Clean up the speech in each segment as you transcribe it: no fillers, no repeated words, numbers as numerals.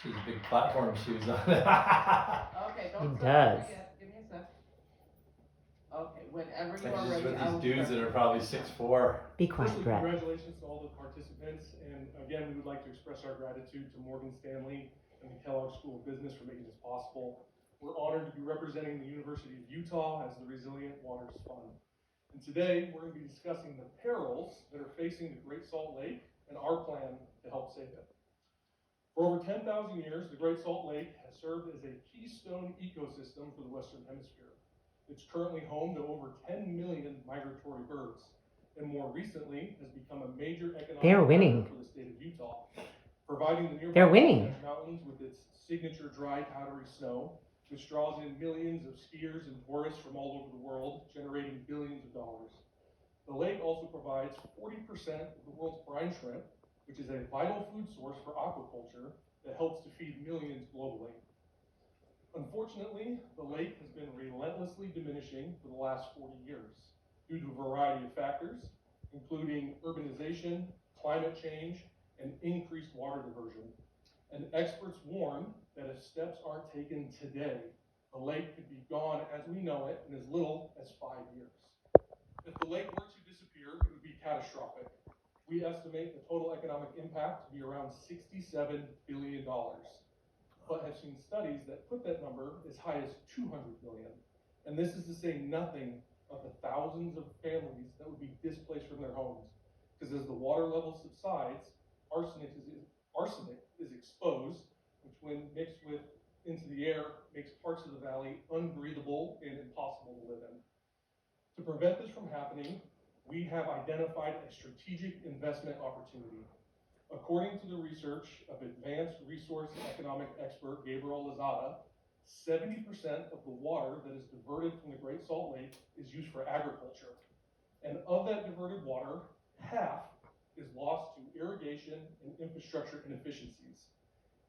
She's big platform shoes on. Okay, don't He start does. yet. Give me a sec. Okay, whenever you Like are just ready, with I will these dudes start. that are probably 6'4". Be quiet, Firstly, Brett. congratulations to all the participants, and again, we would like to express our gratitude to Morgan Stanley and the Kellogg School of Business for making this possible. We're honored to be representing the University of Utah as the Resilient Waters Fund. And today, we're going to be discussing the perils that are facing the Great Salt Lake and our plan to help save it. For over 10,000 years, the Great Salt Lake has served as a keystone ecosystem for the Western Hemisphere. It's currently home to over 10 million migratory birds, and more recently has become a major economic driver for the state of Utah, providing the nearby Wasatch Mountains with its signature dry, powdery snow, which draws in millions of skiers and tourists from all over the world, generating billions of dollars. The lake also provides 40% of the world's brine shrimp, which is a vital food source for aquaculture that helps to feed millions globally. Unfortunately, the lake has been relentlessly diminishing for the last 40 years due to a variety of factors, including urbanization, climate change, and increased water diversion. And experts warn that if steps aren't taken today, the lake could be gone as we know it in as little as 5 years. If the lake were to disappear, it would be catastrophic. We estimate the total economic impact to be around $67 billion, but have seen studies that put that number as high as 200 billion. And this is to say nothing of the thousands of families that would be displaced from their homes. Because as the water level subsides, arsenic is exposed, which when mixed into the air makes parts of the valley unbreathable and impossible to live in. To prevent this from happening, we have identified a strategic investment opportunity. According to the research of advanced resource economic expert Gabriel Lozada, 70% of the water that is diverted from the Great Salt Lake is used for agriculture. And of that diverted water, half is lost to irrigation and infrastructure inefficiencies.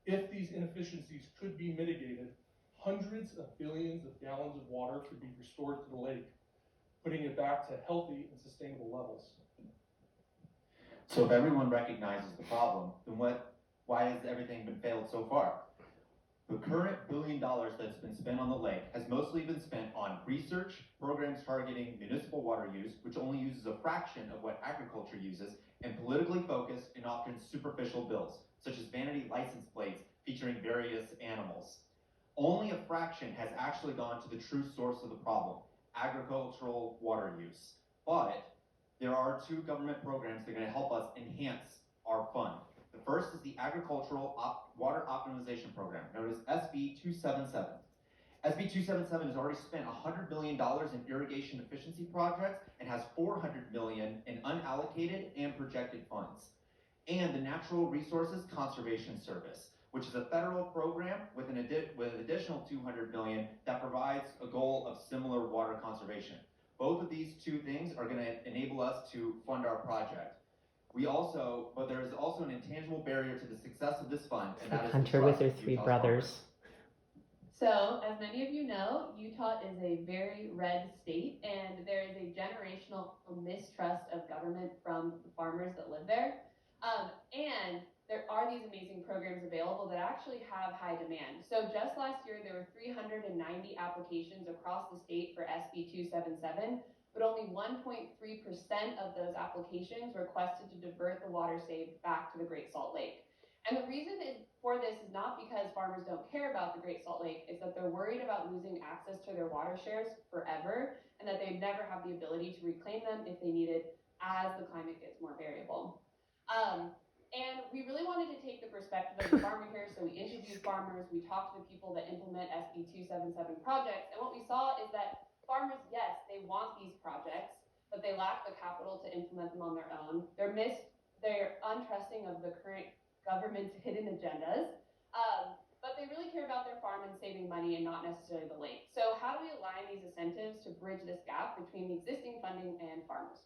If these inefficiencies could be mitigated, hundreds of billions of gallons of water could be restored to the lake, putting it back to healthy and sustainable levels. So if everyone recognizes the problem, then why has everything been failed so far? The current $1 billion that's been spent on the lake has mostly been spent on research, programs targeting municipal water use, which only uses a fraction of what agriculture uses, and politically focused and often superficial bills, such as vanity license plates featuring various animals. Only a fraction has actually gone to the true source of the problem, agricultural water use. But there are two government programs that are going to help us enhance our fund. The first is the Agricultural Water Optimization Program, known as SB 277. SB 277 has already spent $100 million in irrigation efficiency projects and has $400 million in unallocated and projected funds. And the Natural Resources Conservation Service, which is a federal program with an additional $200 million that provides a goal of similar water conservation. Both of these two things are going to enable us to fund our project. But there is also an intangible barrier to the success of this fund, and that is Hunter with her three brothers. So, as many of you know, Utah is a very red state, and there is a generational mistrust of government from the farmers that live there. And there are these amazing programs available that actually have high demand. So just last year, there were 390 applications across the state for SB 277, but only 1.3% of those applications requested to divert the water saved back to the Great Salt Lake. And the reason for this is not because farmers don't care about the Great Salt Lake, it's that they're worried about losing access to their water shares forever, and that they'd never have the ability to reclaim them if they needed as the climate gets more variable. And we really wanted to take the perspective of the farmer here, so we interviewed farmers, we talked to the people that implement SB 277 projects, and what we saw is that farmers, yes, they want these projects, but they lack the capital to implement them on their own. They're untrusting of the current government's hidden agendas, but they really care about their farm and saving money and not necessarily the lake. So how do we align these incentives to bridge this gap between the existing funding and farmers?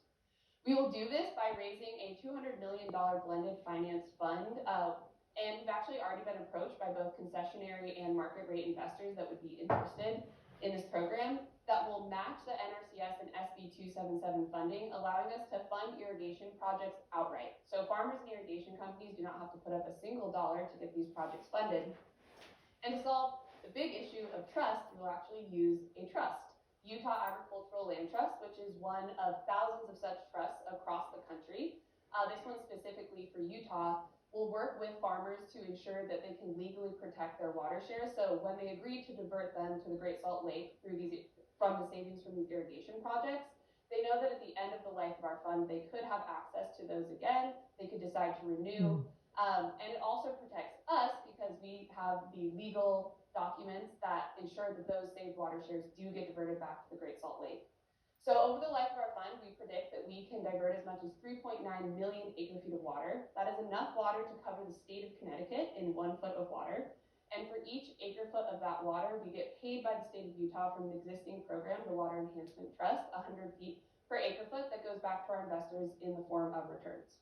We will do this by raising a $200 million blended finance fund, and we've actually already been approached by both concessionary and market rate investors that would be interested. in this program that will match the NRCS and SB 277 funding, allowing us to fund irrigation projects outright. So farmers and irrigation companies do not have to put up a single dollar to get these projects funded. And to solve the big issue of trust, we will actually use a trust. Utah Agricultural Land Trust, which is one of thousands of such trusts across the country. This one specifically for Utah will work with farmers to ensure that they can legally protect their water shares. So when they agree to divert them to the Great Salt Lake from the savings from these irrigation projects, they know that at the end of the life of our fund, they could have access to those again. They could decide to renew. And it also protects us because we have the legal documents that ensure that those saved water shares do get diverted back to the Great Salt Lake. So over the life of our fund, we predict that we can divert as much as 3.9 million acre-feet of water. That is enough water to cover the state of Connecticut in 1 foot of water. And for each acre-foot of that water, we get paid by the state of Utah from an existing program, the Water Enhancement Trust, 100 feet per acre-foot that goes back to our investors in the form of returns.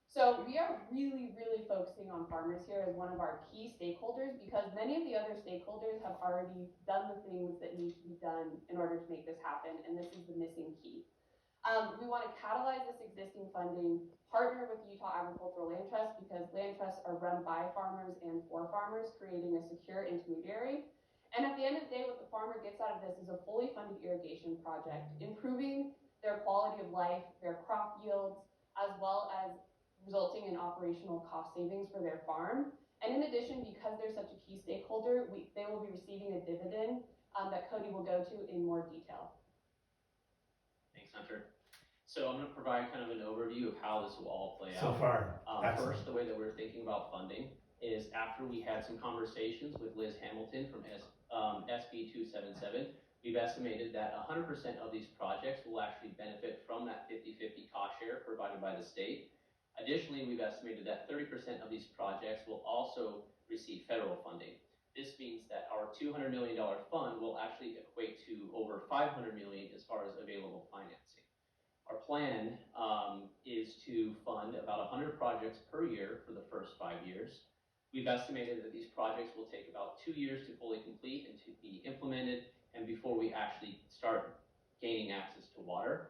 So we are really, really focusing on farmers here as one of our key stakeholders because many of the other stakeholders have already done the things that need to be done in order to make this happen, and this is the missing key. We want to catalyze this existing funding, partner with Utah Agricultural Land Trust because land trusts are run by farmers and for farmers, creating a secure intermediary. And at the end of the day, what the farmer gets out of this is a fully funded irrigation project, improving their quality of life, their crop yields, as well as resulting in operational cost savings for their farm. And in addition, because they're such a key stakeholder, they will be receiving a dividend that Cody will go to in more detail. Thanks, Hunter. So I'm going to provide kind of an overview of how this will all play So out. far, First, the way that we're thinking about funding is after we had some conversations with Liz Hamilton from SB 277, we've estimated that 100% of these projects will actually benefit from that 50-50 cost share provided by the state. Additionally, we've estimated that 30% of these projects will also receive federal funding. This means that our $200 million fund will actually equate to over $500 million as far as available financing. Our plan is to fund about 100 projects per year for the first 5 years. We've estimated that these projects will take about 2 years to fully complete and to be implemented and before we actually start gaining access to water.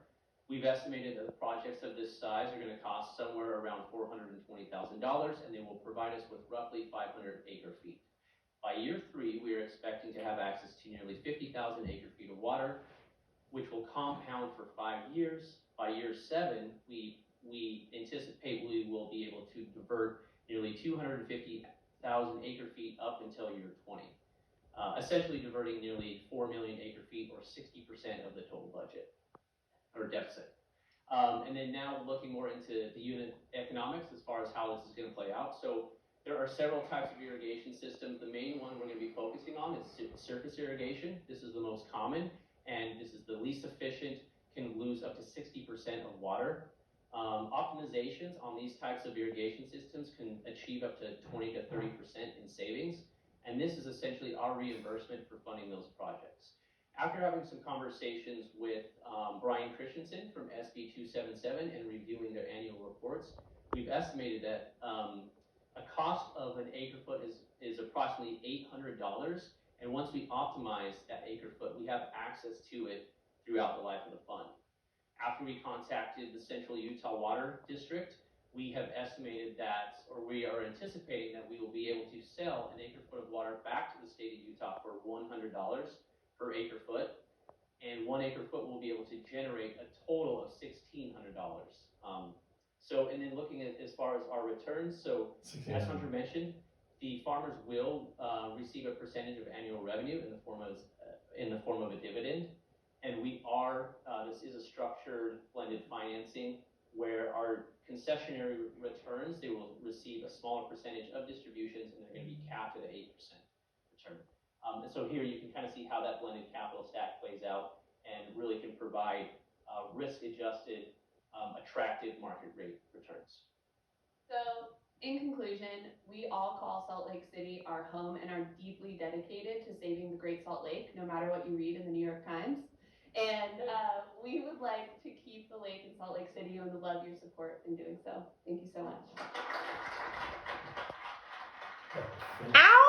We've estimated that the projects of this size are going to cost somewhere around $420,000, and they will provide us with roughly 500 acre-feet. By year 3, we are expecting to have access to nearly 50,000 acre-feet of water, which will compound for 5 years. By year 7, we anticipate we will be able to divert nearly 250,000 acre-feet up until year 20, essentially diverting nearly 4 million acre-feet or 60% of the total budget. Or deficit. And then now looking more into the unit economics as far as how this is going to play out. So there are several types of irrigation systems. The main one we're going to be focusing on is surface irrigation. This is the most common, and this is the least efficient, can lose up to 60% of water. Optimizations on these types of irrigation systems can achieve up to 20 to 30% in savings. And this is essentially our reimbursement for funding those projects. After having some conversations with Brian Christensen from SB 277 and reviewing their annual reports, we've estimated that a cost of an acre-foot is approximately $800, and once we optimize that acre-foot, we have access to it throughout the life of the fund. After we contacted the Central Utah Water District, we have estimated that, or we are anticipating that we will be able to sell an acre-foot of water back to the state of Utah for $100 per acre foot, and 1 acre foot will be able to generate a total of $1,600. And then looking at as far as our returns, so as Hunter mentioned, the farmers will receive a percentage of annual revenue in the form of a dividend, and we are this is a structured blended financing where our concessionary returns, they will receive a smaller percentage of distributions, and they're going to be capped at an 8% return. And so here you can kind of see how that blended capital stack plays out and really can provide risk-adjusted, attractive market rate returns. So in conclusion, we all call Salt Lake City our home and are deeply dedicated to saving the Great Salt Lake, no matter what you read in the New York Times. And we would like to keep the lake in Salt Lake City and would love your support in doing so. Thank you so much. Ow!